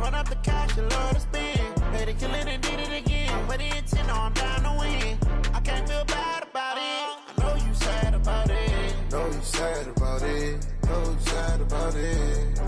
run up the cash, you love to spend. Made it kill it and did it again. Put the intent on, I'm down to win. I can't feel bad about it. I know you sad about it. Know you sad about it. Know you sad about it.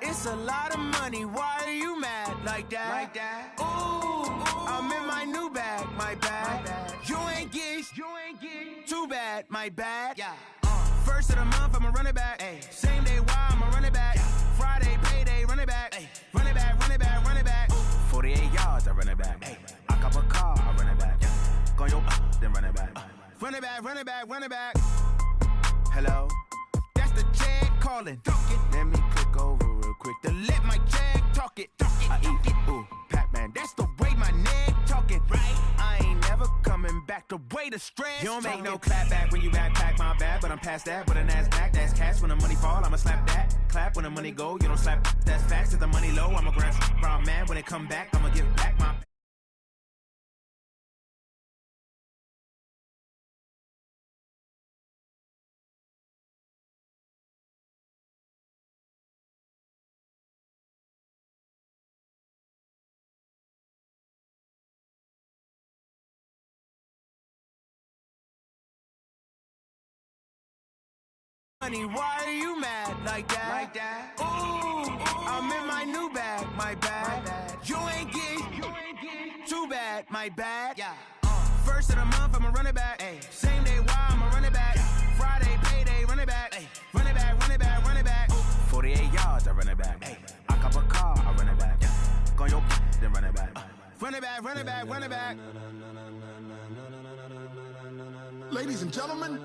It's a lot of money, why are you mad like that? Ooh, I'm in my new bag, my bad. You ain't get too bad, my bad. Yeah. First of the month, I'ma run it back. Ay. Same day, why I'ma run it back. Friday, payday, run it back. Ay. Run it back, run it back, run it back. 48 yards, I run it back. Ay. I cop a car, I run it back. Go yo, then run it back. Run it back, run it back, run it back. Hello? That's the jag calling. Let me click over real quick to let my jag talk it. I eat it, ooh, Pac-Man. That's the way my neck talking, right? I ain't never coming back the way the stress. You don't make no clap back when you backpack my bad, but I'm past that. But a NASDAQ, that's cash. When the money fall, I'ma slap that. Clap when the money go, you don't slap. That's facts. If the money low, I'ma grab brown man. When it come back, I'ma give back my. Money, why are you mad like that? Ooh, I'm in my new bag, my bad. You ain't get too bad, my bad. Yeah. First of the month, I'ma run it back. Ay. Same day, why I'ma run it back. Friday, payday, run it back. Ay. Run it back, run it back, run it back. 48 yards, I run it back. Ay. I cop a car, I run it back. Go yo, then run it back. Run it back, run it back, run it back. Ladies and gentlemen.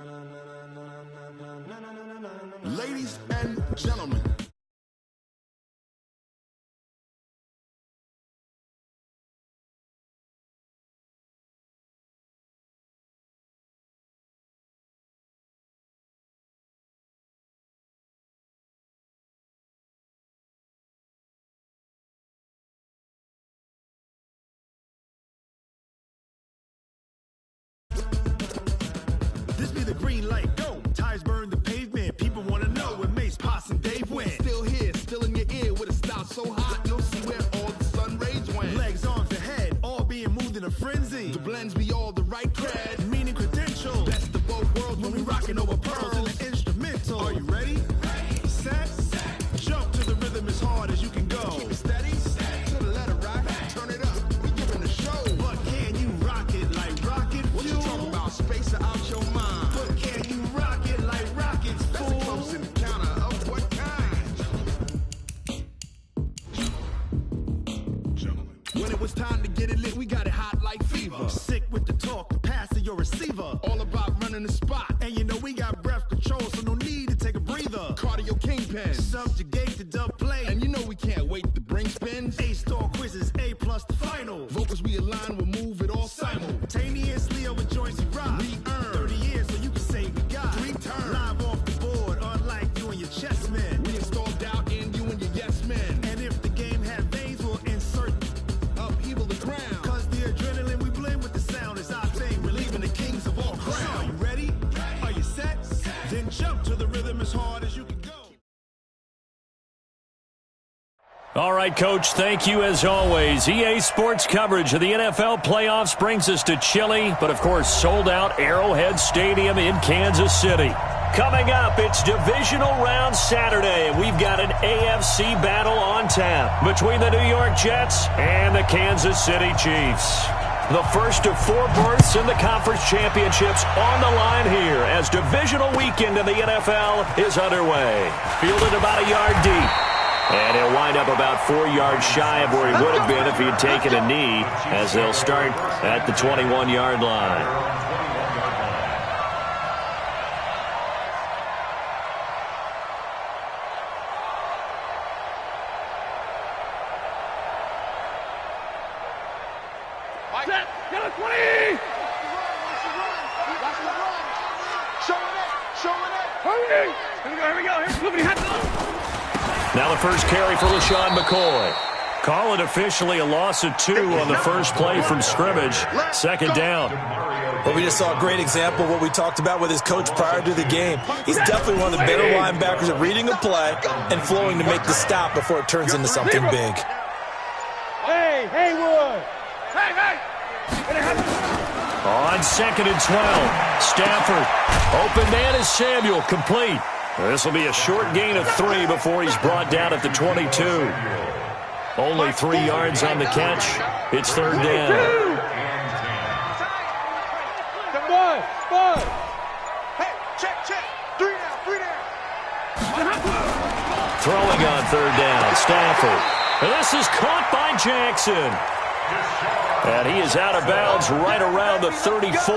Ladies and gentlemen. This be the green light, go. Tires burn the pavement. People want to know where Mace, Poss, and Dave went. Still here, still in your ear with a style so hot. You'll see where all the sun rays went. Legs, arms, and head, all being moved in a frenzy. The blends be all the right cred, meaning credentials. Best of both worlds when we rocking over pearls in the instrumental. Are you ready? Ready. Set. Jump to the rhythm as hard as you can go. Keep it steady. To the letter rock. Turn it up. We giving the show. But can you rock it like rocket fuel? What you talking about? Space out your mind. But can you rock it like rockets, fool? That's a close encounter of what kind? Gentlemen. When it was time to get it lit, we got it hot like fever. Sick with the talk, the pass to your receiver. All about running the spot. And you know we got breath control, so no need to take a breather. Cardio kingpin. Subjugate the dub play. And you know we can't wait to bring spins. A-star quizzes, A+ the final. Vocals we align, we'll move it all simultaneously over joints we rock. We earn 30 years so you can say we got 3 turns. Live off the board, unlike you and your chess men. We install doubt in you and your yes men. And if the game had veins, we'll insert upheaval the ground. Cause the adrenaline we blend with the sound is our thing. We're leaving the kings of all crowns. So are you ready? Are you set? Then jump to the rhythm as hard as you can go. All right, Coach, thank you as always. EA Sports coverage of the NFL playoffs brings us to chilly, but of course sold-out Arrowhead Stadium in Kansas City. Coming up, it's divisional round Saturday, and we've got an AFC battle on tap between the New York Jets and the Kansas City Chiefs. The first of 4 berths in the conference championships on the line here as divisional weekend in the NFL is underway. Fielded about a yard deep. And he'll wind up about 4 yards shy of where he would have been if he had taken a knee, as they'll start at the 21-yard line. Set. Get a 20. Showing it. Hurry. Here we go. Here's flipping hot dog. Now the first carry for LaShawn McCoy. Call it officially a loss of 2 on the first play from scrimmage. Second down. Well, we just saw a great example of what we talked about with his coach prior to the game. He's definitely one of the better linebackers at reading a play and flowing to make the stop before it turns into something big. Hey, Haywood. Hey. On 2nd and 12, Stafford. Open man is Samuel, complete. This will be a short gain of 3 before he's brought down at the 22. Only 3 yards on the catch. It's third down. One. Hey, check. 3 down. Throwing on third down, Stafford. And this is caught by Jackson. And he is out of bounds right around the 34.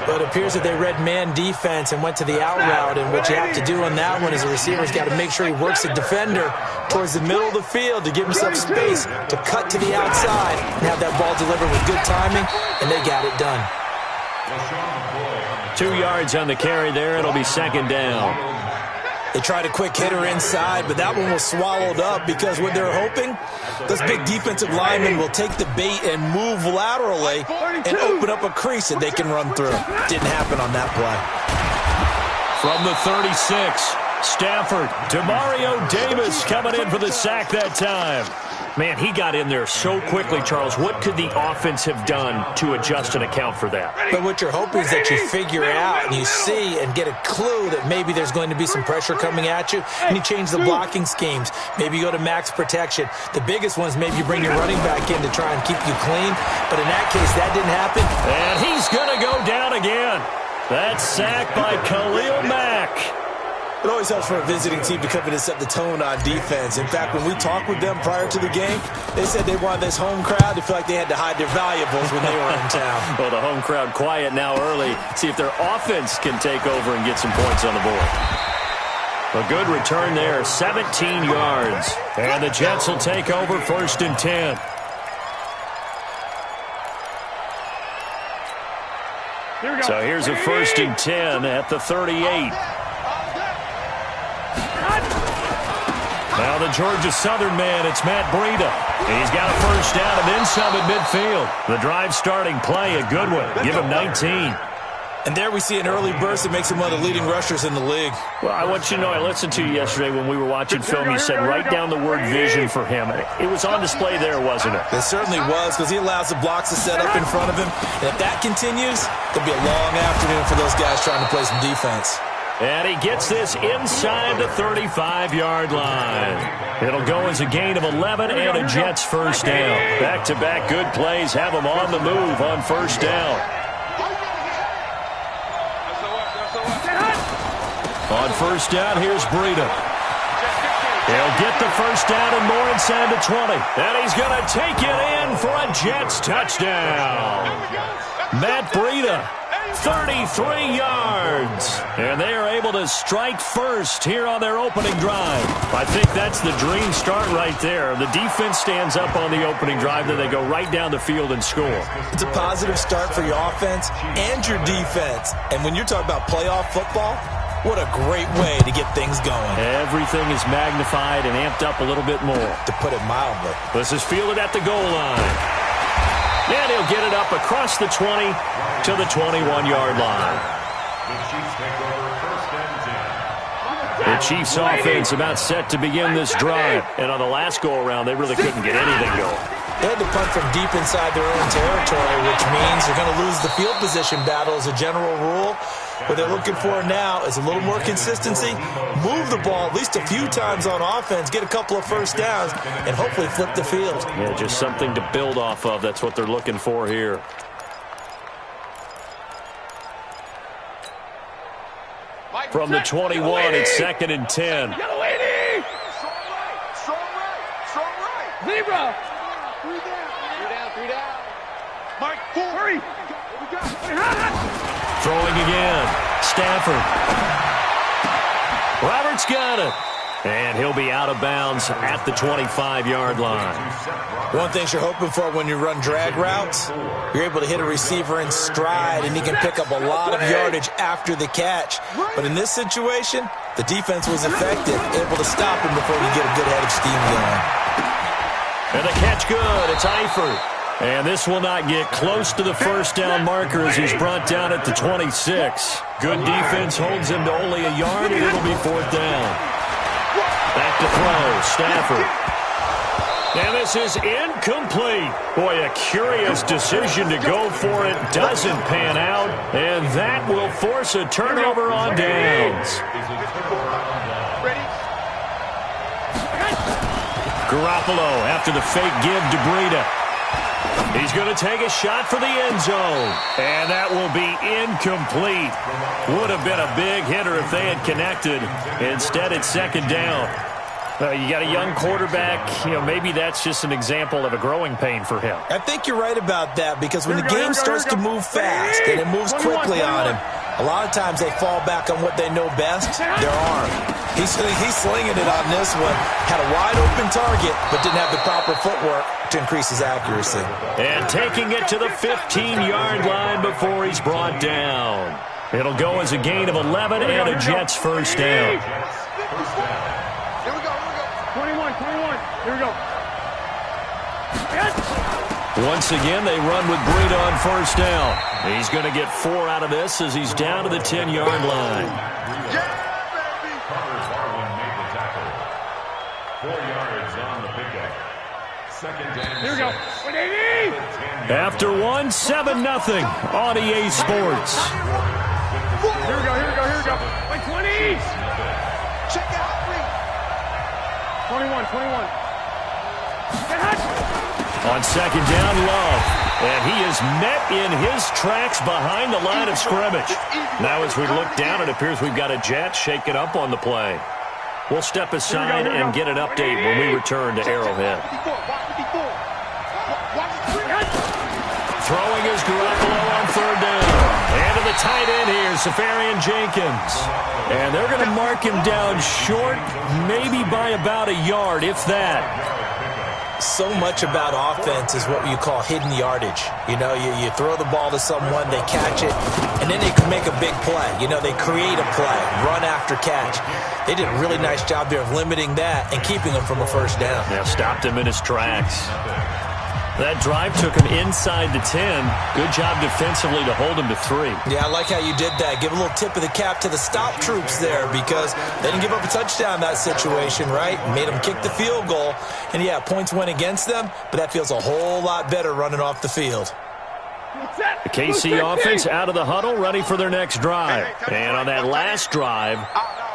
But it appears that they read man defense and went to the out route, and what you have to do on that one is the receiver's got to make sure he works the defender towards the middle of the field to give himself space to cut to the outside and have that ball delivered with good timing, and they got it done. 2 yards on the carry there. It'll be second down. They tried a quick hitter inside, but that one was swallowed up because what they're hoping, those big defensive linemen will take the bait and move laterally and open up a crease that they can run through. Didn't happen on that play. From the 36, Stafford. Demario Davis coming in for the sack that time. Man, he got in there so quickly, Charles. What could the offense have done to adjust and account for that? But what you're hoping is that you figure out and you see and get a clue that maybe there's going to be some pressure coming at you, and you change the blocking schemes. Maybe you go to max protection. The biggest one is maybe you bring your running back in to try and keep you clean. But in that case, that didn't happen. And he's going to go down again. That's sacked by Khalil Mack. It always helps for a visiting team to come in and set the tone on defense. In fact, when we talked with them prior to the game, they said they wanted this home crowd to feel like they had to hide their valuables when they were in town. Well, the home crowd quiet now early. See if their offense can take over and get some points on the board. A good return there, 17 yards. And the Jets will take over 1st and 10. So here's a 1st and 10 at the 38. Now the Georgia Southern man, it's Matt Breida. He's got a first down and then some at midfield. The drive starting play, a good one. Give him 19. And there we see an early burst that makes him one of the leading rushers in the league. Well, I want you to know, I listened to you yesterday when we were watching film. You said write down the word vision for him. It was on display there, wasn't it? It certainly was, because he allows the blocks to set up in front of him. And if that continues, there'll be a long afternoon for those guys trying to play some defense. And he gets this inside the 35-yard line. It'll go as a gain of 11 and a Jets first down. Back-to-back good plays have them on the move on first down. On first down, here's Breida. He'll get the first down and more inside the 20. And he's going to take it in for a Jets touchdown. Matt Breida. 33 yards. And they are able to strike first here on their opening drive. I think that's the dream start right there. The defense stands up on the opening drive, then they go right down the field and score. It's a positive start for your offense and your defense. And when you're talking about playoff football, what a great way to get things going. Everything is magnified and amped up a little bit more. To put it mildly. This is fielded at the goal line. And he'll get it up across the 20 to the 21-yard line. The Chiefs offense about set to begin this drive. And on the last go-around, they really couldn't get anything going. They had to punt from deep inside their own territory, which means they're going to lose the field position battle as a general rule. What they're looking for now is a little more consistency, move the ball at least a few times on offense, get a couple of first downs, and hopefully flip the field. Yeah, just something to build off of. That's what they're looking for here. From the 21, it's 2nd and 10. Yellow 80! Strong right. Zebra! 3 down. Mike, hurry! Throwing again. Stafford. Roberts got it. And he'll be out of bounds at the 25-yard line. One thing you're hoping for when you run drag routes, you're able to hit a receiver in stride, and he can pick up a lot of yardage after the catch. But in this situation, the defense was effective, able to stop him before you get a good head of steam going. And the catch good. It's Eifert. And this will not get close to the first down marker as he's brought down at the 26. Good defense holds him to only a yard, and it'll be 4th down. Back to throw, Stafford. And this is incomplete. Boy, a curious decision to go for it. Doesn't pan out. And that will force a turnover on downs. Garoppolo after the fake give to Breida. He's going to take a shot for the end zone. And that will be incomplete. Would have been a big hitter if they had connected. Instead, it's 2nd down. You got a young quarterback. Maybe that's just an example of a growing pain for him. I think you're right about that, because when the game starts to move fast and it moves quickly on him, a lot of times they fall back on what they know best, their arm. He's slinging it on this one. Had a wide-open target, but didn't have the proper footwork to increase his accuracy. And taking it to the 15-yard line before he's brought down. It'll go as a gain of 11 and a Jets first down. 21. Here we go. Once again, they run with Breida on first down. He's going to get 4 out of this as he's down to the 10-yard line. Here we go. After 1, 7-0 on EA Sports. Here we go. Like 20. Check out. 21. On 2nd down, Love. And he is met in his tracks behind the line of scrimmage. Now as we look down, it appears we've got a Jet shaking up on the play. We'll step aside and get an update when we return to Arrowhead. Throwing is Garoppolo on 3rd down. And to the tight end here, Safarian Jenkins. And they're going to mark him down short, maybe by about a yard, if that. So much about offense is what you call hidden yardage. You throw the ball to someone, they catch it, and then they can make a big play. They create a play, run after catch. They did a really nice job there of limiting that and keeping him from a first down. Yeah, stopped him in his tracks. That drive took him inside the 10. Good job defensively to hold him to 3. Yeah, I like how you did that. Give a little tip of the cap to the stop troops there, because they didn't give up a touchdown in that situation, right? Made them kick the field goal. And, yeah, points went against them, but that feels a whole lot better running off the field. The KC offense out of the huddle, ready for their next drive. And on that last drive,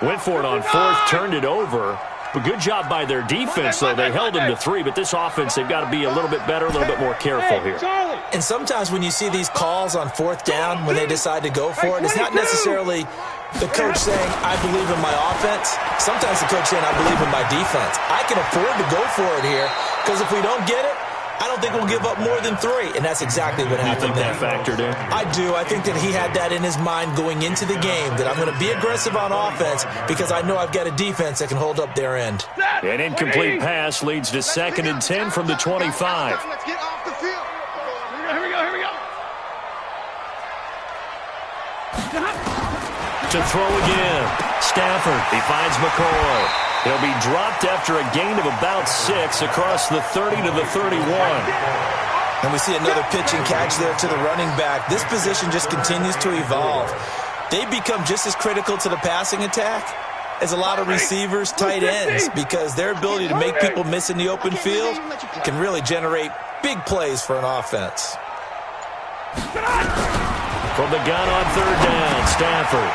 went for it on 4th, turned it over. But good job by their defense, though. They held them to 3, but this offense, they've got to be a little bit better, a little bit more careful here. And sometimes when you see these calls on 4th down, when they decide to go for it, it's not necessarily the coach saying, I believe in my offense. Sometimes the coach saying, I believe in my defense. I can afford to go for it here, because if we don't get it, I don't think we'll give up more than 3, and that's exactly what happened there. You think that factored in? I do. I think that he had that in his mind going into the game, that I'm going to be aggressive on offense because I know I've got a defense that can hold up their end. An incomplete pass leads to 2nd and 10 from the 25. Let's get off the field. Here we go. To throw again. Stafford. He finds McCoy. He'll be dropped after a gain of about 6 across the 30 to the 31. And we see another pitch and catch there to the running back. This position just continues to evolve. They become just as critical to the passing attack as a lot of receivers, tight ends, because their ability to make people miss in the open field can really generate big plays for an offense. From the gun on 3rd down, Stafford.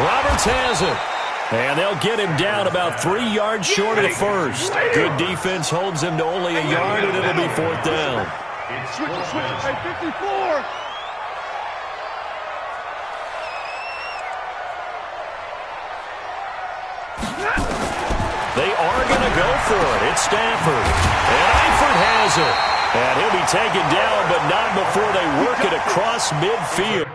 Roberts has it. And they'll get him down about 3 yards short of the first. Good defense holds him to only a yard, and it'll be 4th down. Switch. Hey, 54. They are going to go for it. It's Stafford. And Eifert has it. And he'll be taken down, but not before they work it across midfield.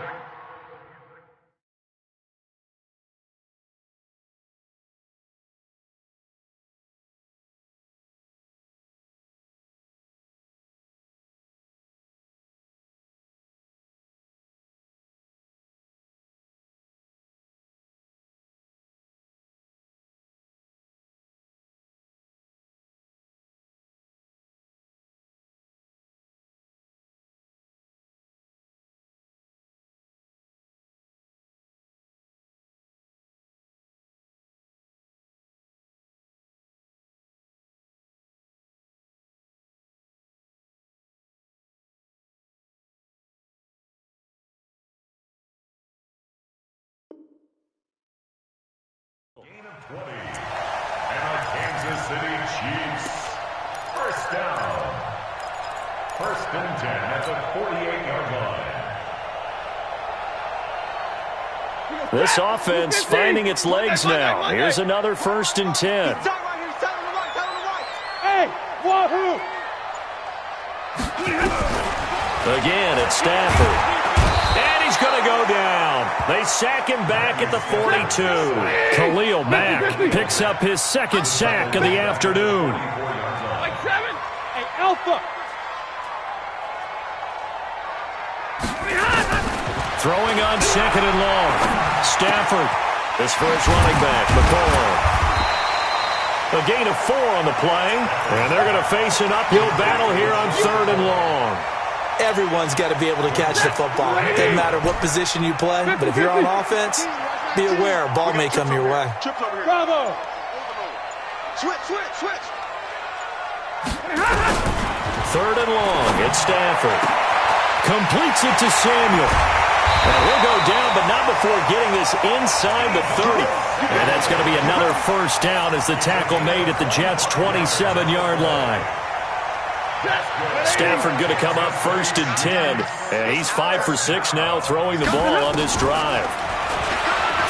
And the Kansas City Chiefs. First down. First and 10 at the 48-yard line. This offense finding its legs now. Here's another first and 10. Hey, wahoo! Again, it's Stafford. And he's going to go down. They sack him back at the 42. Khalil Mack picks up his second sack of the afternoon. Like 7. Hey, Alpha. Throwing on second and long. Stafford. This for his running back, McCall. A gain of 4 on the play. And they're going to face an uphill battle here on third and long. Everyone's got to be able to catch the football. It doesn't matter what position you play, but if you're on offense, be aware a ball may come your way. Bravo! Switch. Third and long. It's Stafford. Completes it to Samuel. And we'll go down, but not before getting this inside the 30. And that's going to be another first down as the tackle made at the Jets' 27-yard line. Stafford going to come up first and 10. And he's 5 for 6 now throwing the ball on this drive.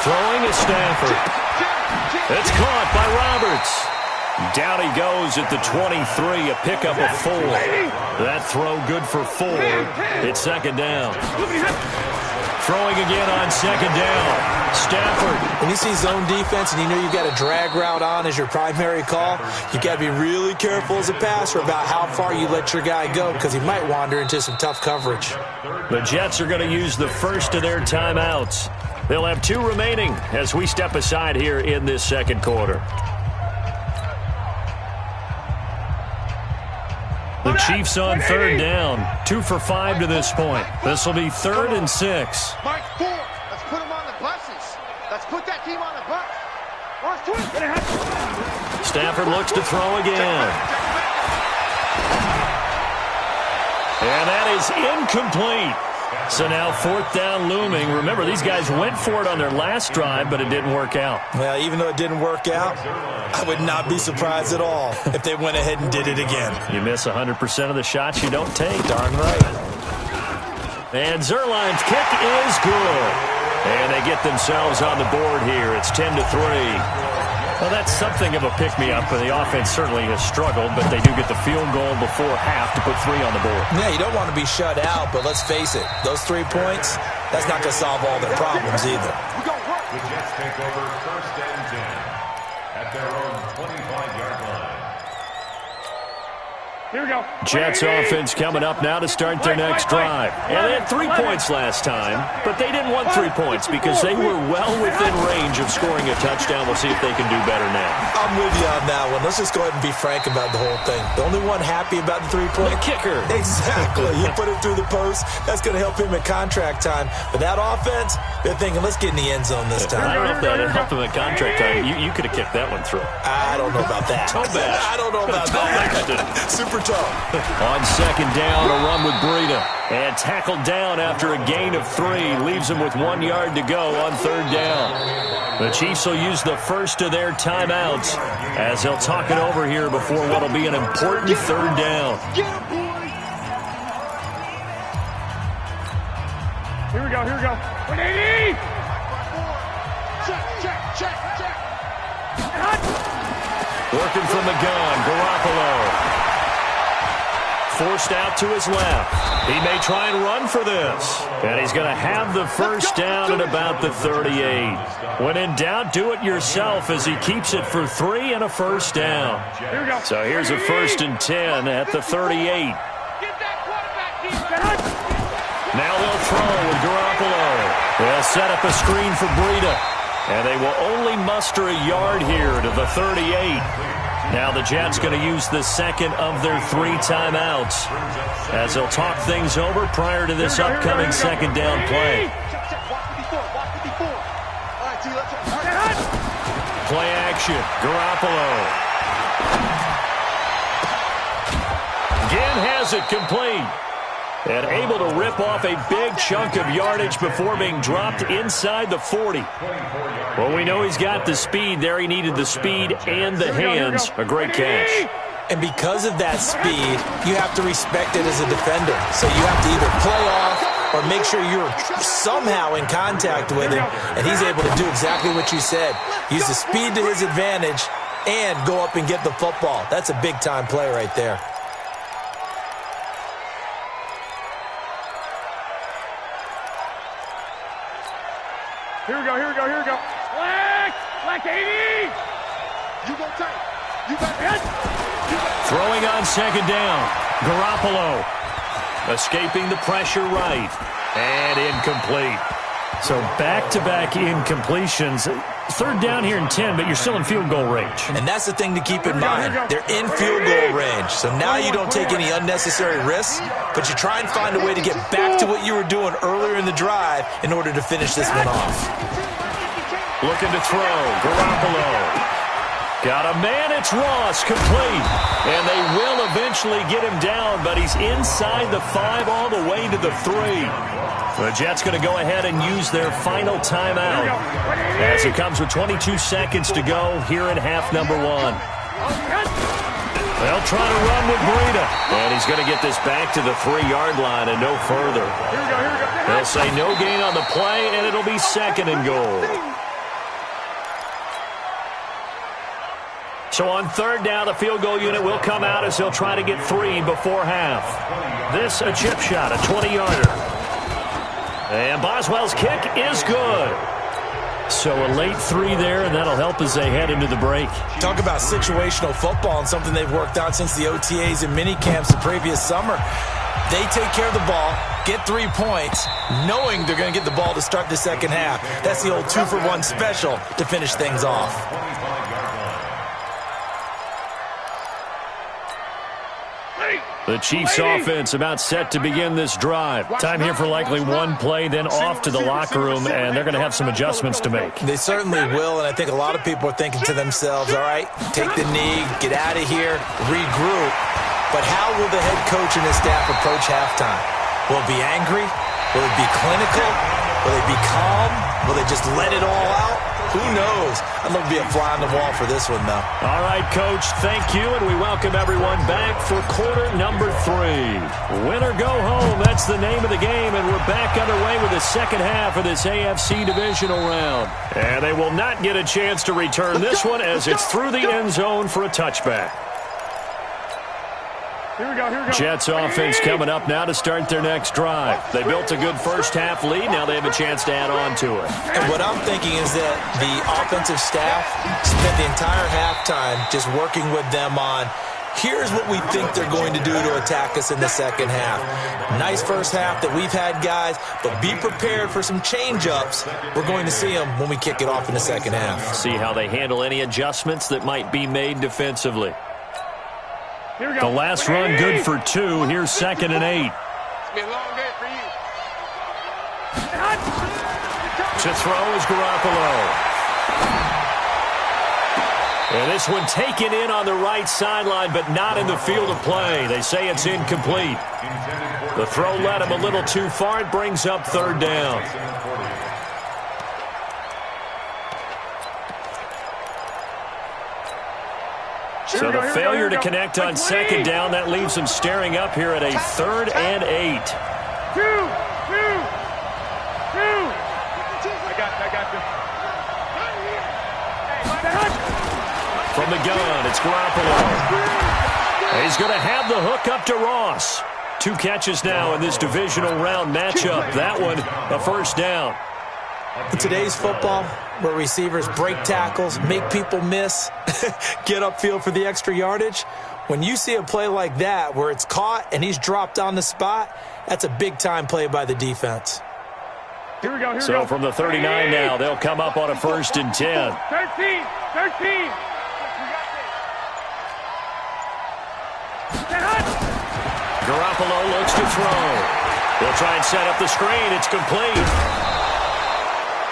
Throwing is Stafford. It's caught by Roberts. Down he goes at the 23, a pickup of 4. That throw good for 4. It's second down. Throwing again on second down. Stafford. When you see zone defense and you know you've got a drag route on as your primary call, you've got to be really careful as a passer about how far you let your guy go because he might wander into some tough coverage. The Jets are going to use the first of their timeouts. They'll have 2 remaining as we step aside here in this second quarter. The Chiefs on third down. 2 for 5 to this point. This will be 3rd and 6. Mike 4. Let's put him on the buses. Let's put that team on the bus. Stafford looks to throw again. And that is incomplete. So now 4th down looming. Remember, these guys went for it on their last drive, but it didn't work out. Well, even though it didn't work out, I would not be surprised at all if they went ahead and did it again. You miss 100% of the shots you don't take. Darn right. And Zerline's kick is good. And they get themselves on the board here. It's 10-3. Well, that's something of a pick-me-up. The offense certainly has struggled, but they do get the field goal before half to put 3 on the board. Yeah, you don't want to be shut out, but let's face it, those 3 points, that's not going to solve all their problems either. The Jets take over first and 10 at their own 25-yard line. Here we go. Jets offense coming up now to start their next drive. And they had 3 points last time, but they didn't want 3 points because they were well within range of scoring a touchdown. We'll see if they can do better now. I'm with you on that one. Let's just go ahead and be frank about the whole thing. The only one happy about the 3-point? The kicker. Exactly. You put it through the post. That's going to help him at contract time. But that offense, they're thinking, let's get in the end zone this time. I don't know if that helped him at contract time. You could have kicked that one through. I don't know about that. I don't know about that. Super tough. On second down, a run with Breida. And tackled down after a gain of 3. Leaves him with 1 yard to go on third down. The Chiefs will use the first of their timeouts as they'll talk it over here before what will be an important third down. Here we go. 180. Check. Working from the gun, Garoppolo. Forced out to his left. He may try and run for this. And he's going to have the first down at about the 38. When in doubt, do it yourself as he keeps it for 3 and a first down. So here's a 1st and 10 at the 38. Now they'll throw with Garoppolo. They'll set up a screen for Breida. And they will only muster a yard here to the 38. Now the Jets going to use the second of their 3 timeouts as they'll talk things over prior to this upcoming second down play. Play action, Garoppolo. Again has it complete. And able to rip off a big chunk of yardage before being dropped inside the 40. Well, we know he's got the speed there. He needed the speed and the hands. A great catch. And because of that speed, you have to respect it as a defender. So you have to either play off or make sure you're somehow in contact with him, and he's able to do exactly what you said. Use the speed to his advantage and go up and get the football. That's a big-time play right there. Here we go, here we go, here we go. Black 80! You go tight. You got it. Throwing on second down. Garoppolo escaping the pressure right. And incomplete. So back-to-back incompletions. Third down here and 10, but you're still in field goal range. And that's the thing to keep in mind. They're in field goal range. So now you don't take any unnecessary risks, but you try and find a way to get back to what you were doing earlier in the drive in order to finish this one off. Looking to throw. Garoppolo. Got a man. It's Ross. Complete. And they will eventually get him down, but he's inside the 5 all the way to the 3. The Jets going to go ahead and use their final timeout as it comes with 22 seconds to go here in half number 1. They'll try to run with Breida. And he's going to get this back to the 3-yard line and no further. They'll say no gain on the play, and it'll be second and goal. So on third down, the field goal unit will come out as they'll try to get 3 before half. This a chip shot, a 20-yarder. And Boswell's kick is good. So a late 3 there, and that'll help as they head into the break. Talk about situational football and something they've worked on since the OTAs and mini camps the previous summer. They take care of the ball, get 3 points, knowing they're going to get the ball to start the second half. That's the old 2-for-1 special to finish things off. The Chiefs offense about set to begin this drive. Time here for likely one play, then off to the locker room, and they're going to have some adjustments to make. They certainly will, and I think a lot of people are thinking to themselves, all right, take the knee, get out of here, regroup. But how will the head coach and his staff approach halftime? Will it be angry? Will it be clinical? Will they be calm? Will they just let it all out? Who knows? I'd love to be a fly on the wall for this one, though. All right, Coach, thank you, and we welcome everyone back for quarter number 3. Win or go home, that's the name of the game, and we're back underway with the second half of this AFC divisional round. And they will not get a chance to return this one as it's through the end zone for a touchback. Here we go, here we go. Jets offense coming up now to start their next drive. They built a good first-half lead. Now they have a chance to add on to it. And what I'm thinking is that the offensive staff spent the entire halftime just working with them on, here's what we think they're going to do to attack us in the second half. Nice first half that we've had, guys, but be prepared for some change-ups. We're going to see them when we kick it off in the second half. See how they handle any adjustments that might be made defensively. The last run good for 2. Here's second and 8. It's been a long day for you. To throw is Garoppolo. And this one taken in on the right sideline, but not in the field of play. They say it's incomplete. The throw led him a little too far. It brings up third down. So the failure to connect on second down, that leaves them staring up here at a 3rd and 8. Two. I got you. From the gun, it's Garoppolo. He's going to have the hook up to Ross. 2 catches now in this divisional round matchup. That one, a first down. In today's football, where receivers break tackles, make people miss, get upfield for the extra yardage, when you see a play like that where it's caught and he's dropped on the spot, that's a big-time play by the defense. Here we go. So from the 39 now, they'll come up on a 1st and 10. 13. Garoppolo looks to throw. They'll try and set up the screen. It's complete.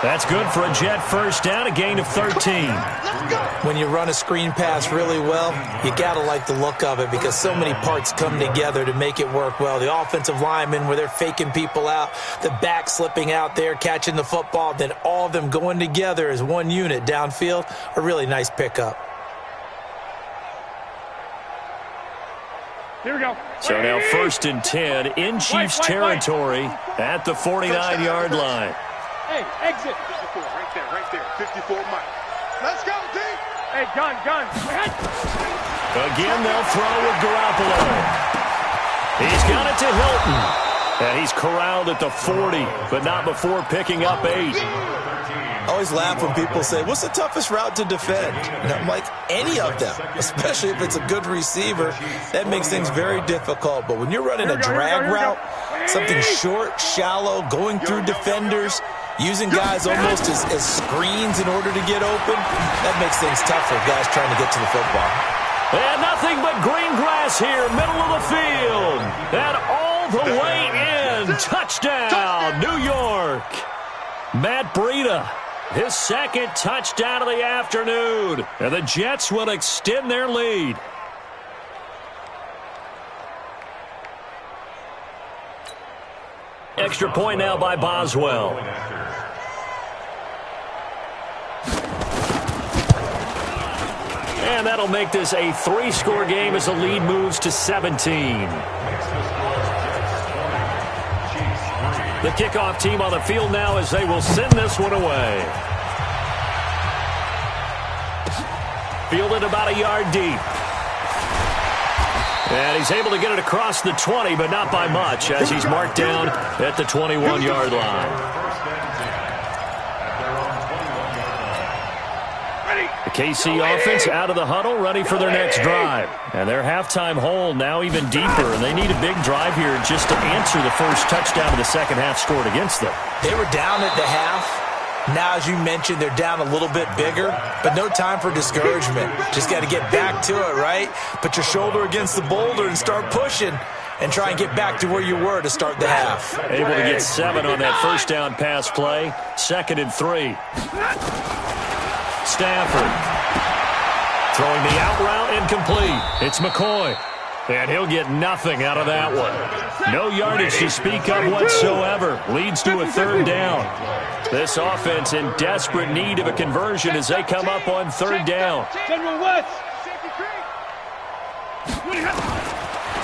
That's good for a Jet first down, a gain of 13. When you run a screen pass really well, you got to like the look of it because so many parts come together to make it work well. The offensive linemen, where they're faking people out, the back slipping out there, catching the football, then all of them going together as one unit downfield, a really nice pickup. Here we go. So now 1st and 10 in Chiefs territory at the 49-yard line. Hey, exit. 54, right there. 54, Mike. Let's go, D. Hey, gun. Again, they'll throw with Garoppolo. He's got it to Hilton. And he's corralled at the 40, but not before picking up 8. I always laugh when people say, what's the toughest route to defend? And I'm like, any of them, especially if it's a good receiver. That makes things very difficult. But when you're running a drag route, something short, shallow, going through defenders, using guys almost as screens in order to get open, that makes things tough for guys trying to get to the football. And nothing but green grass here, middle of the field. And all the way in. Touchdown, New York. Matt Breida, his 2nd touchdown of the afternoon. And the Jets will extend their lead. Extra point now by Boswell. And that'll make this a 3-score game as the lead moves to 17. The kickoff team on the field now as they will send this one away. Fielded about a yard deep. And he's able to get it across the 20, but not by much, as he's marked down at the 21-yard line. The KC offense out of the huddle, ready for their next drive. And their halftime hole now even deeper, and they need a big drive here just to answer the first touchdown of the second half scored against them. They were down at the half. Now, as you mentioned, they're down a little bit bigger, but no time for discouragement. Just got to get back to it, right? Put your shoulder against the boulder and start pushing and try and get back to where you were to start the half. Able to get 7 on that first down pass play. 2nd and 3. Stafford throwing the out route incomplete. It's McCoy. And he'll get nothing out of that one. No yardage to speak of whatsoever. Leads to a 3rd down. This offense in desperate need of a conversion as they come up on 3rd down.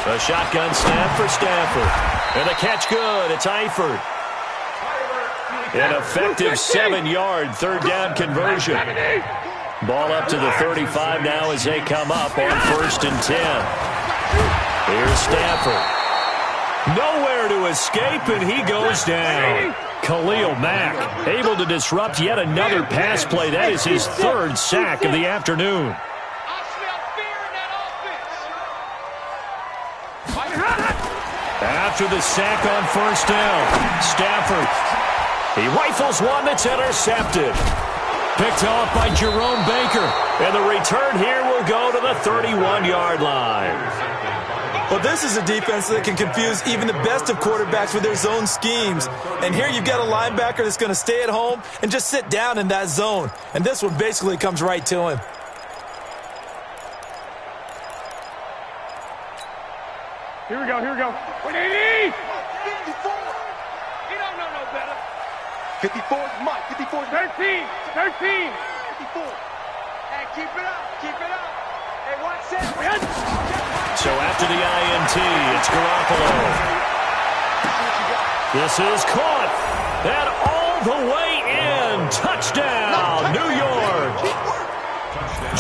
A shotgun snap for Stafford. And the catch good. It's Eifert. An effective 7-yard 3rd down conversion. Ball up to the 35 now as they come up on 1st and 10. Here's Stafford. Nowhere to escape, and he goes down. Khalil Mack able to disrupt yet another pass play. That is his 3rd sack of the afternoon. After the sack on 1st down, Stafford. He rifles one that's intercepted. Picked off by Jerome Baker. And the return here will go to the 31-yard line. Well, this is a defense that can confuse even the best of quarterbacks with their zone schemes. And here you've got a linebacker that's going to stay at home and just sit down in that zone. And this one basically comes right to him. Here we go. 180! 54! He don't know no better. 54 is Mike. 54 is 13! 54. Hey, keep it up. Hey, watch that. So after the INT, it's Garoppolo. This is caught. And all the way in. Touchdown, New York.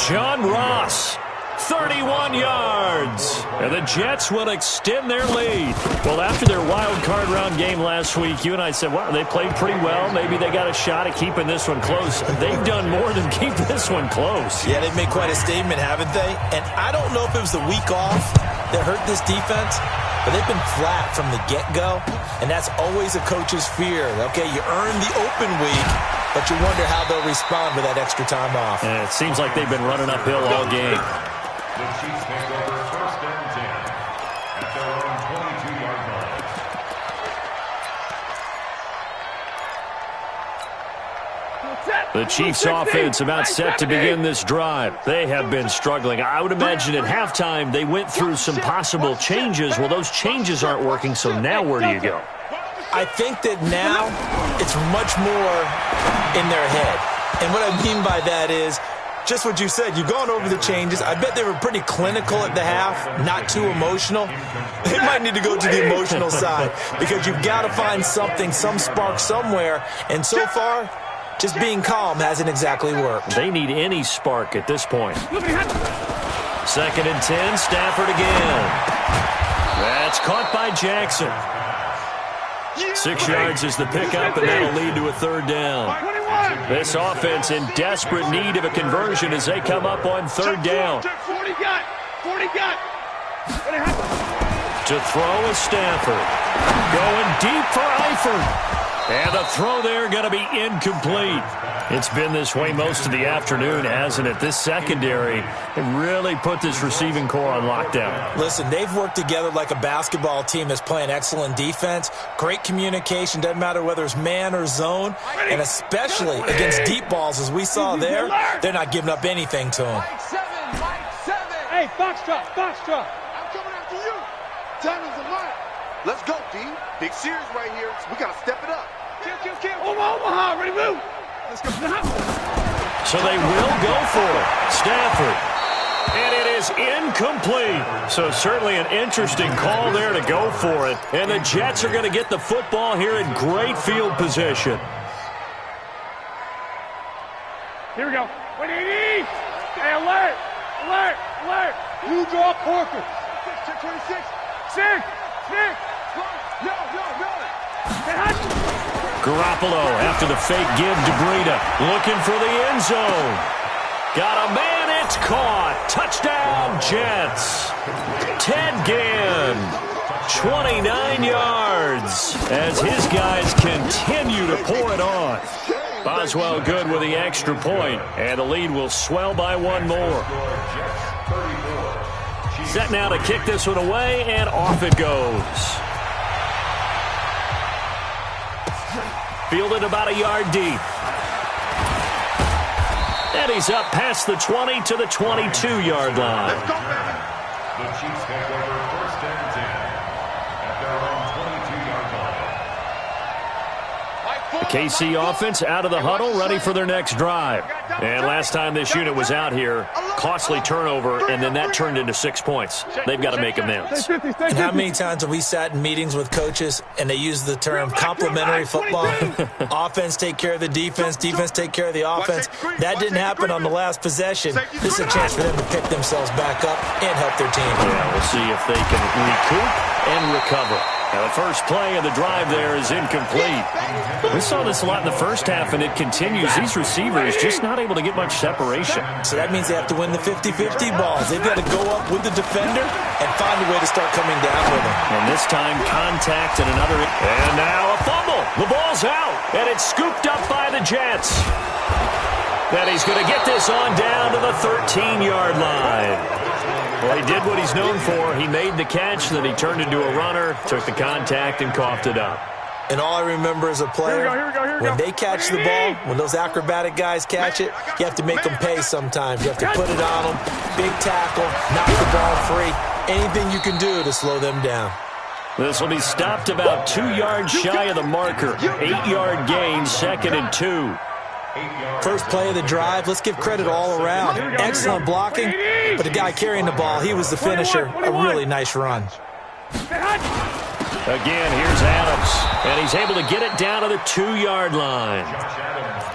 John Ross. 31 yards. And the Jets will extend their lead. Well, after their wild card round game last week, you and I said, wow, they played pretty well. Maybe they got a shot at keeping this one close. They've done more than keep this one close. Yeah, they've made quite a statement, haven't they? And I don't know if it was the week off that hurt this defense, but they've been flat from the get-go, and that's always a coach's fear. Okay, you earn the open week, but you wonder how they'll respond with that extra time off. And it seems like they've been running uphill all game. The Chiefs take over 1st and 10 at their own 22-yard line. The Chiefs offense about set to begin this drive. They have been struggling. I would imagine at halftime they went through some possible changes. Well, those changes aren't working, so now where do you go? I think that now it's much more in their head. And what I mean by that is just what you said. You've gone over the changes. I bet they were pretty clinical at the half, not too emotional. They might need to go to the emotional side because you've got to find something, some spark somewhere. And so far, just being calm hasn't exactly worked. They need any spark at this point. 2nd and 10, Stafford again. That's caught by Jackson. 6 yards is the pickup, and that'll lead to a 3rd down. This offense in desperate need of a conversion as they come up on 3rd down. 40 got. To throw is Stafford. Going deep for Eifert. And the throw there going to be incomplete. It's been this way most of the afternoon, hasn't it? This secondary really put this receiving core on lockdown. Listen, they've worked together like a basketball team that's playing excellent defense. Great communication, doesn't matter whether it's man or zone. And especially against deep balls, as we saw there, they're not giving up anything to them. Hey, Foxtrot. I'm coming after you. Time is a mark. Let's go, D. Big series right here. We got to step it up. Kill. Omaha, ready, move. Let's go. So they will go for it. Stafford. And it is incomplete. So certainly an interesting call there to go for it. And the Jets are going to get the football here in great field position. Here we go. 180. Hey, alert. Blue draw Corker. 26. 6. No. Garoppolo after the fake give to Breida. Looking for the end zone. Got a man, it's caught. Touchdown, Jets. Ted Ginn, 29 yards as his guys continue to pour it on. Boswell good with the extra point, and the lead will swell by one more. Set now to kick this one away, and off it goes. Fielded about a yard deep. And he's up past the 20 to the 22-yard line. The Chiefs take over 1st and 10 at their own 22-yard line. The KC offense out of the huddle, ready for their next drive. And last time this unit was out here, costly turnover, and then that turned into 6 points. They've got to make amends. And how many times have we sat in meetings with coaches and they use the term complementary football? Offense take care of the defense, defense take care of the offense. That didn't happen on the last possession. This is a chance for them to pick themselves back up and help their team. Yeah, we'll see if they can recoup and recover. Now, the first play of the drive there is incomplete. We saw this a lot in the first half, and it continues. These receivers just not able to get much separation. So that means they have to win the 50-50 balls. They've got to go up with the defender and find a way to start coming down with them. And this time, contact and another. And now a fumble. The ball's out, and it's scooped up by the Jets. That he's going to get this on down to the 13-yard line. Well, he did what he's known for. He made the catch, then he turned into a runner, took the contact, and coughed it up. And all I remember as a player, Here we go. when they catch the ball, when those acrobatic guys catch it, you have to make them pay sometimes. You have to put it on them, big tackle, knock the ball free, anything you can do to slow them down. This will be stopped about 2 yards shy of the marker. 8-yard gain, 2nd and 2. First play of the drive, let's give credit all around. Excellent blocking, but the guy carrying the ball, he was the finisher. A really nice run. Again, here's Adams, and he's able to get it down to the 2-yard line.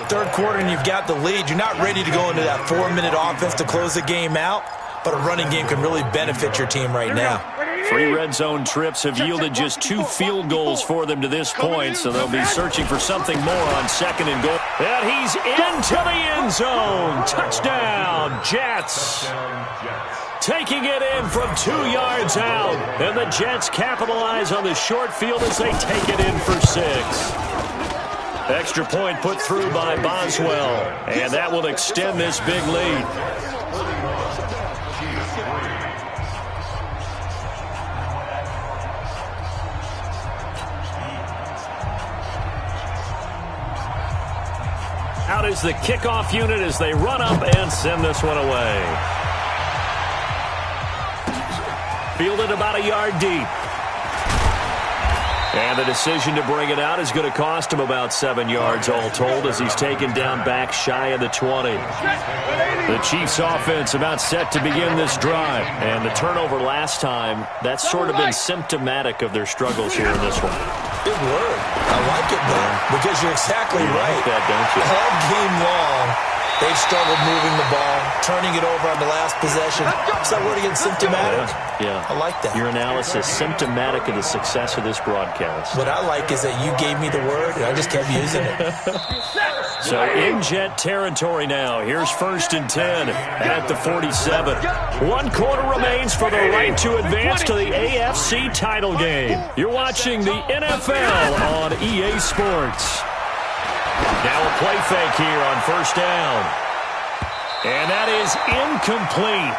Third quarter, and you've got the lead. You're not ready to go into that 4-minute offense to close the game out, but a running game can really benefit your team right now. 3 red zone trips have yielded just 2 field goals for them to this point, so they'll be searching for something more on 2nd and goal. And he's into the end zone. Touchdown, Jets. Taking it in from 2 yards out. And the Jets capitalize on the short field as they take it in for 6. Extra point put through by Boswell. And that will extend this big lead. out as the kickoff unit as they run up and send this one away. Fielded about a yard deep. And the decision to bring it out is going to cost him about 7 yards all told as he's taken down back shy of the 20. The Chiefs offense about set to begin this drive. And the turnover last time, that's sort of been symptomatic of their struggles here in this one. Big word. I like it, though, because you're exactly right. Like that, don't you? All game long, they've struggled moving the ball, turning it over on the last possession. Is that word again, symptomatic? Yeah. I like that. Your analysis, symptomatic of the success of this broadcast. What I like is that you gave me the word, and I just kept using it. So in Jet territory now. Here's 1st and 10 at the 47. 1 quarter remains for the right to advance to the AFC title game. You're watching the NFL on EA Sports. Now a play fake here on 1st down. And that is incomplete.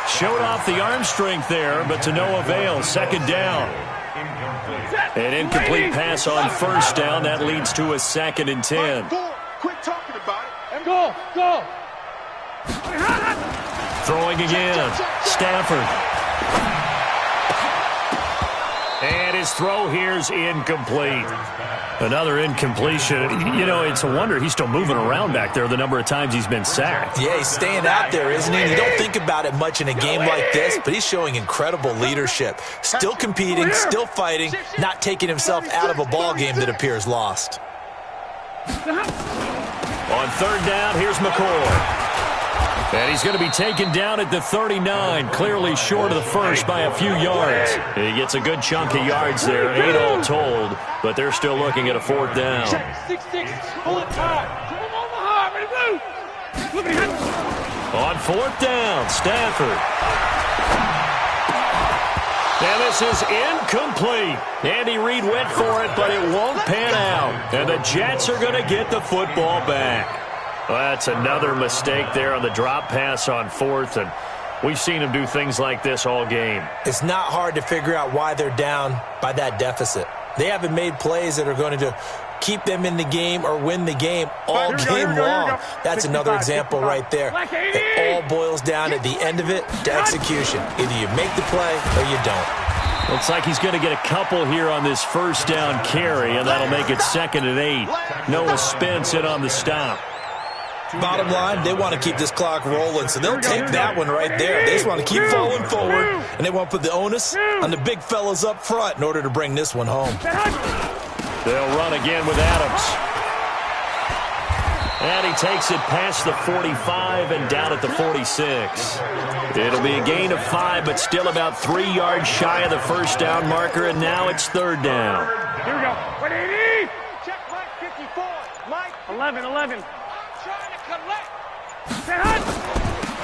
Showed off the arm strength there, but to no avail. 2nd down. An incomplete pass on 1st down. That leads to a 2nd and 10. Quit talking about it. Go. Throwing again. Stafford. And his throw here's incomplete. Another incompletion. You know, it's a wonder he's still moving around back there the number of times he's been sacked. Yeah, he's staying out there, isn't he? You don't think about it much in a game like this, but he's showing incredible leadership. Still competing, still fighting, not taking himself out of a ball game that appears lost. On 3rd down, here's McCoy. And he's going to be taken down at the 39, clearly short of the first by a few yards. He gets a good chunk of yards there, 8 all told, but they're still looking at a 4th down. 6-6, pull it hard. Come on, hard, ready, move. On 4th down, Stafford. And this is incomplete. Andy Reid went for it, but it won't pan out. And the Jets are going to get the football back. Well, that's another mistake there on the drop pass on 4th, and we've seen him do things like this all game. It's not hard to figure out why they're down by that deficit. They haven't made plays that are going to keep them in the game or win the game all game long. That's another example right there. It all boils down at the end of it to execution. Either you make the play or you don't. Looks like he's going to get a couple here on this 1st down carry, and that'll make it 2nd and 8. Noah Spence in on the stop. Bottom line, they want to keep this clock rolling, so they'll take that one right there. They just want to keep falling forward, and they want to put the onus on the big fellas up front in order to bring this one home. They'll run again with Adams. And he takes it past the 45 and down at the 46. It'll be a gain of 5, but still about 3 yards shy of the 1st down marker, and now it's 3rd down. Here we go. 180. Check Mike 54. Mike 11.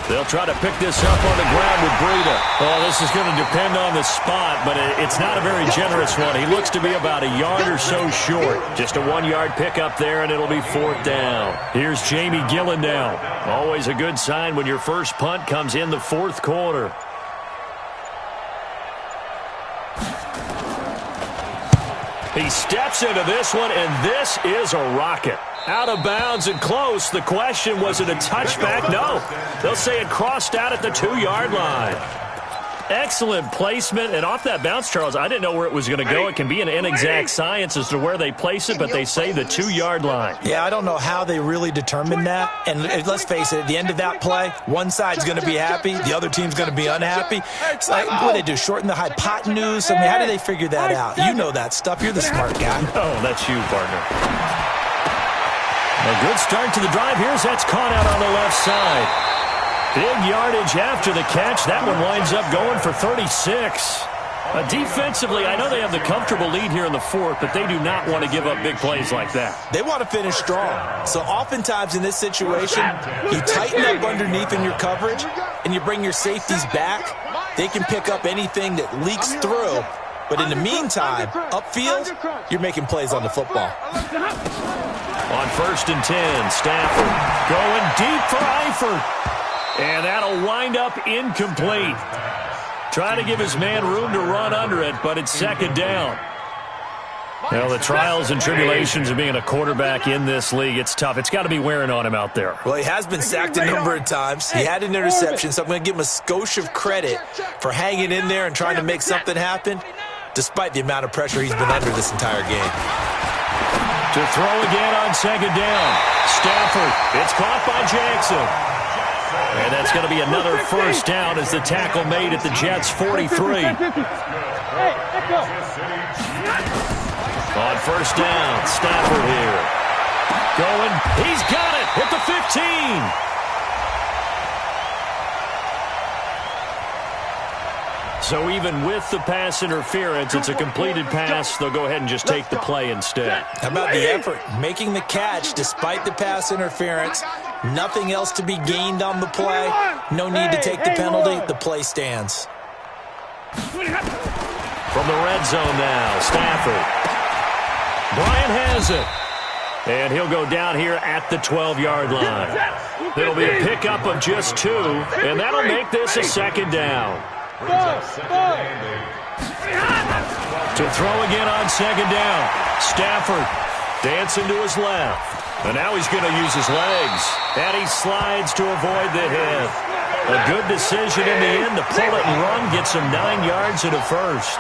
They'll try to pick this up on the ground with Breida. Oh, this is going to depend on the spot, but it's not a very generous one. He looks to be about a yard or so short. Just a 1-yard pickup there, and it'll be 4th down. Here's Jamie Gillen now. Always a good sign when your first punt comes in the 4th quarter. He steps into this one, and this is a rocket. Out of bounds and close. The question, was it a touchback? No. They'll say it crossed out at the 2-yard line. Excellent placement. And off that bounce, Charles, I didn't know where it was going to go. It can be an inexact science as to where they place it, but they say the 2-yard line. Yeah, I don't know how they really determined that. And let's face it, at the end of that play, one side's going to be happy, the other team's going to be unhappy. It's like, what do they do, shorten the hypotenuse? I mean, how do they figure that out? You know that stuff. You're the smart guy. Oh, that's you, partner. A good start to the drive. Here's that's caught out on the left side. Big yardage after the catch. That one winds up going for 36. Defensively, I know they have the comfortable lead here in the 4th, but they do not want to give up big plays like that. They want to finish strong. So oftentimes in this situation, you tighten up underneath in your coverage, and you bring your safeties back. They can pick up anything that leaks through. But in the meantime, upfield, you're making plays on the football. On 1st and 10, Stafford going deep for Eifert. And that'll wind up incomplete. Trying to give his man room to run under it, but it's 2nd down. Well, the trials and tribulations of being a quarterback in this league, it's tough. It's got to be wearing on him out there. Well, he has been sacked a number of times. He had an interception, so I'm going to give him a skosh of credit for hanging in there and trying to make something happen, despite the amount of pressure he's been under this entire game. To throw again on second down. Stafford, it's caught by Jackson. And that's going to be another first down as the tackle made at the Jets' 43. On first down, Stafford here. Going, he's got it at the 15. So even with the pass interference, it's a completed pass. They'll go ahead and just take the play instead. How about the effort? Making the catch despite the pass interference. Nothing else to be gained on the play. No need to take the penalty. The play stands. From the red zone now, Stafford. Bryant has it. And he'll go down here at the 12-yard line. It'll be a pickup of just 2, and that'll make this a second down. To throw again on second down. Stafford dancing to his left. And now he's going to use his legs. And he slides to avoid the hit. A good decision in the end to pull it and run. Gets him 9 yards and a first.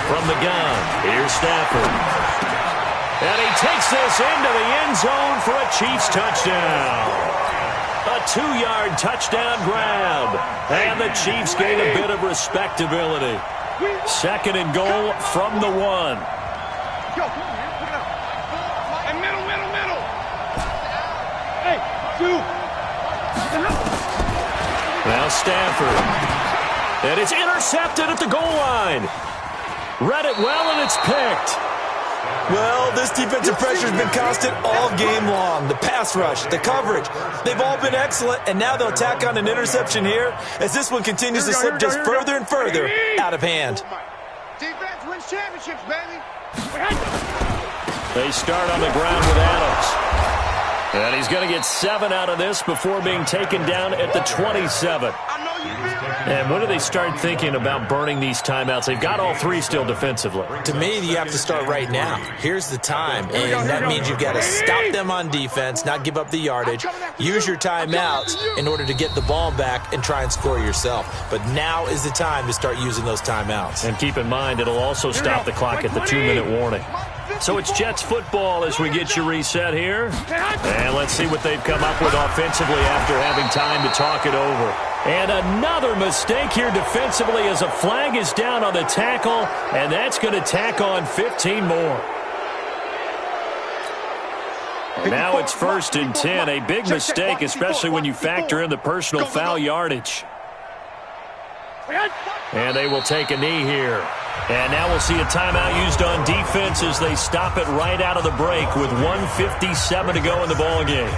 From the gun, here's Stafford. And he takes this into the end zone for a Chiefs touchdown. A 2-yard touchdown grab. And the Chiefs gain a bit of respectability. Second and goal from the 1. Now Stafford. And it's intercepted at the goal line. Read it well, and it's picked. Well, this defensive pressure has been constant all game long. The pass rush, the coverage, they've all been excellent, and now they'll tack on an interception here as this one continues to slip just further and further out of hand. Defense wins championships, baby. They start on the ground with Adams. And he's going to get 7 out of this before being taken down at the 27. And when do they start thinking about burning these timeouts? They've got all 3 still defensively. To me, you have to start right now. Here's the time, and that means you've got to stop them on defense, not give up the yardage. Use your timeouts in order to get the ball back and try and score yourself. But now is the time to start using those timeouts. And keep in mind, it'll also stop the clock at the 2-minute warning. So it's Jets football as we get you reset here. And let's see what they've come up with offensively after having time to talk it over. And another mistake here defensively as a flag is down on the tackle, and that's going to tack on 15 more. Now it's 1st and 10, a big mistake, especially when you factor in the personal foul yardage. And they will take a knee here. And now we'll see a timeout used on defense as they stop it right out of the break with 1:57 to go in the ballgame.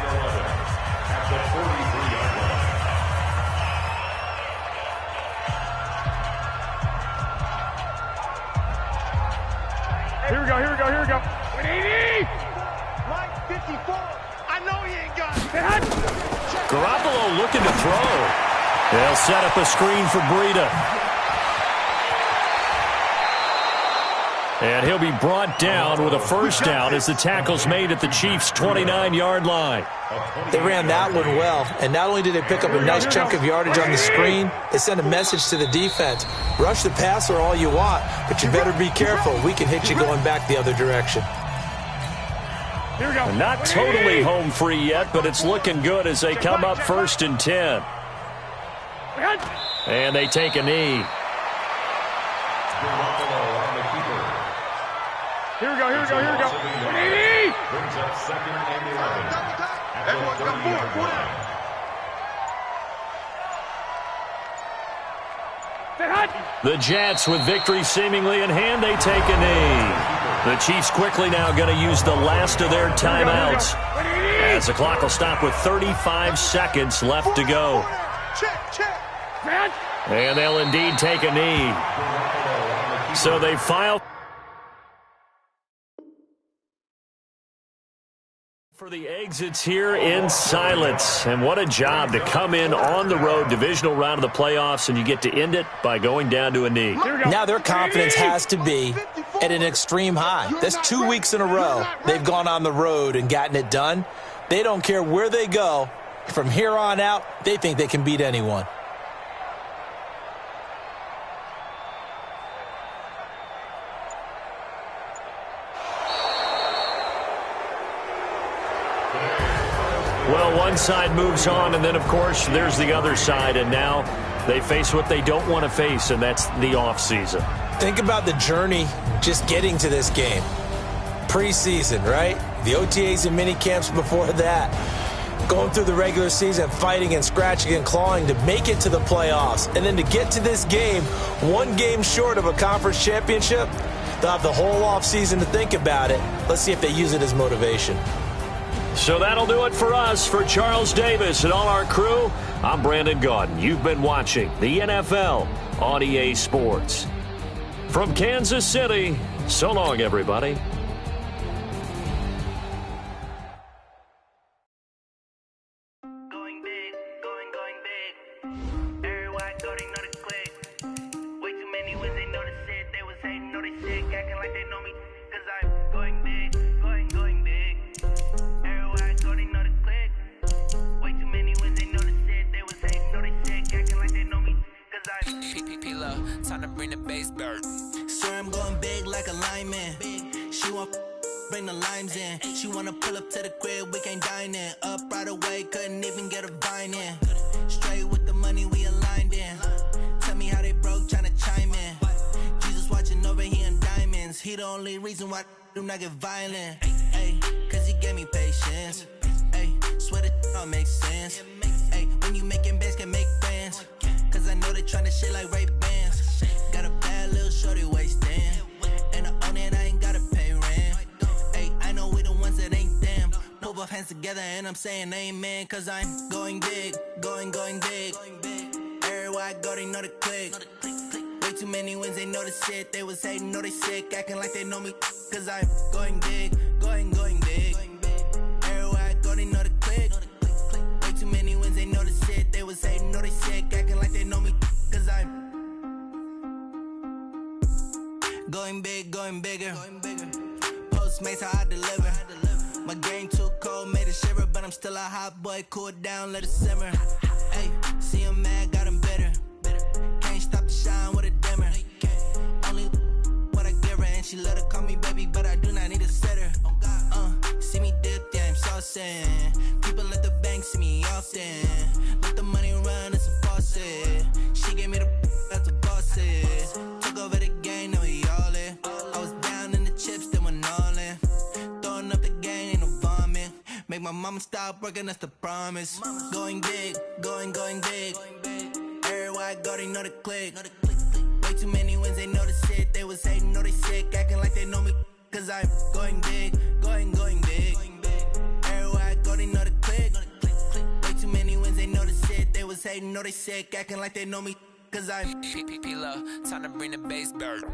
Here we go. Right 54. I know he ain't got it. Garoppolo looking to throw. They'll set up a screen for Breida. And he'll be brought down with a first down as the tackle's made at the Chiefs' 29-yard line. They ran that one well, and not only did they pick up a nice chunk of yardage on the screen, they sent a message to the defense. Rush the passer all you want, but you better be careful. We can hit you going back the other direction. Not totally home free yet, but it's looking good as they come up 1st and 10. And they take a knee. Here we go. Brings up 2nd and 11. Everyone's got 4. The Jets with victory seemingly in hand, they take a knee. The Chiefs quickly now going to use the last of their timeouts as the clock will stop with 35 seconds left to go. And they'll indeed take a knee. So they file for the exits here in silence. And what a job to come in on the road, divisional round of the playoffs, and you get to end it by going down to a knee. Now their confidence has to be at an extreme high. That's 2 weeks in a row they've gone on the road and gotten it done. They don't care where they go. From here on out, they think they can beat anyone. Well, one side moves on, and then, of course, there's the other side, and now they face what they don't want to face, and that's the offseason. Think about the journey just getting to this game. Preseason, right? The OTAs and mini camps before that. Going through the regular season, fighting and scratching and clawing to make it to the playoffs. And then to get to this game, one game short of a conference championship, they'll have the whole offseason to think about it. Let's see if they use it as motivation. So that'll do it for us. For Charles Davis and all our crew, I'm Brandon Gaudin. You've been watching the NFL on EA Sports. From Kansas City, so long, everybody. Time to bring the bass bird. Sir, I'm going big like a lineman. She want bring the limes in. She wanna pull up to the crib, we can't dine in. Up right away, couldn't even get a vine in. Straight with the money we aligned in. Tell me how they broke, tryna chime in. Jesus watching over here in diamonds. He the only reason why do not get violent. Ay, cause he gave me patience. Ay, swear that all makes sense. Ay, when you making bands can make friends. Cause I know they tryna shit like Ray-Bans. Got a bad little shorty wasting. And I own it, I ain't gotta pay rent. Ay, I know we the ones that ain't them. Put both hands together and I'm saying amen. Cause I'm going big, going big. Everywhere I go, they know the click. Way too many wins, they know the shit. They was hating, know they sick, acting like they know me. Cause I'm going big, going big. Everywhere I go, they know the click. Way too many wins, they know the shit. They was hating, know they sick, acting like they know me. Cause I'm going big, going bigger. Postmates how I deliver. My game too cold, made it shiver. But I'm still a hot boy, cool it down, let it simmer. Hey, see him mad, got him bitter. Can't stop the shine with a dimmer. Only what I give her, and she let her call me baby, but I do not need a sitter. See me dip, yeah, I'm saucing. People at the bank see me often. Let the money run, it's a faucet. She gave me the that's a boss it. Took over the game, now we all in. I was down in the chips, then went all in. Throwing up the game, ain't no vomit. Make my mama stop working, that's the promise. Going big, going big. Everywhere I go, they know the click. Way too many wins, they know the shit. They was hating, know they sick, acting like they know me. Cause I'm going big, going big. Everywhere I go, they know the click. Way too many wins, they know the shit. They was hating, know they sick, acting like they know me. Cause I'm P-P-P-Love, time to bring the bass bird.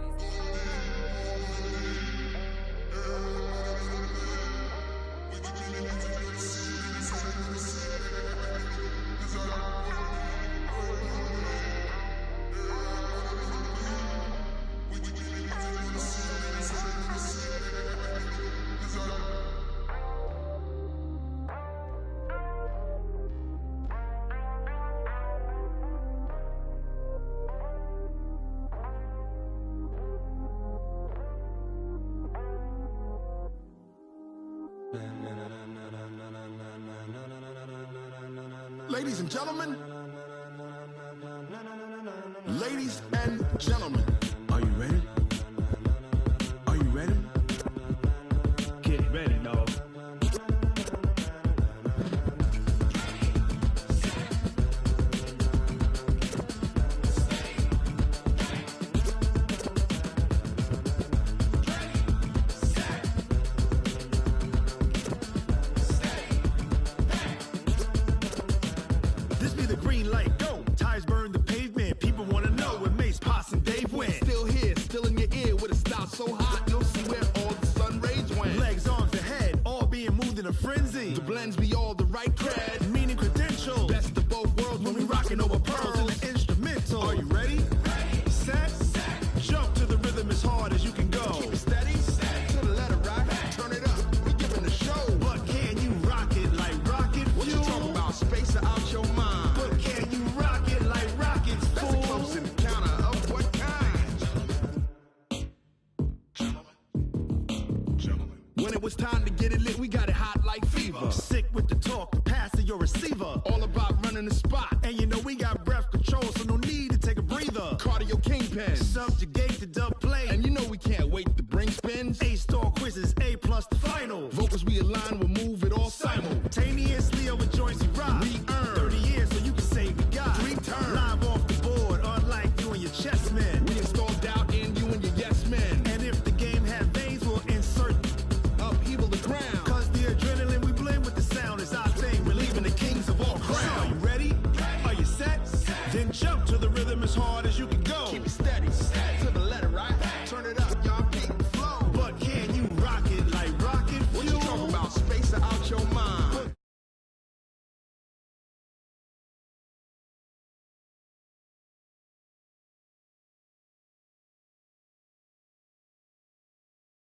Ladies and gentlemen, ladies and gentlemen, are you ready? Are you ready? Get ready, dog. This be the green light, go. Tires burn the pavement. People wanna know what Mace, Poss, and Dave win. When it was time to get it lit, we got it hot like fever. Sick with the talk, the pass of your receiver. All about running the spot. And you know we got breath control, so no need to take a breather. Cardio kingpin, subjugate the dub play. And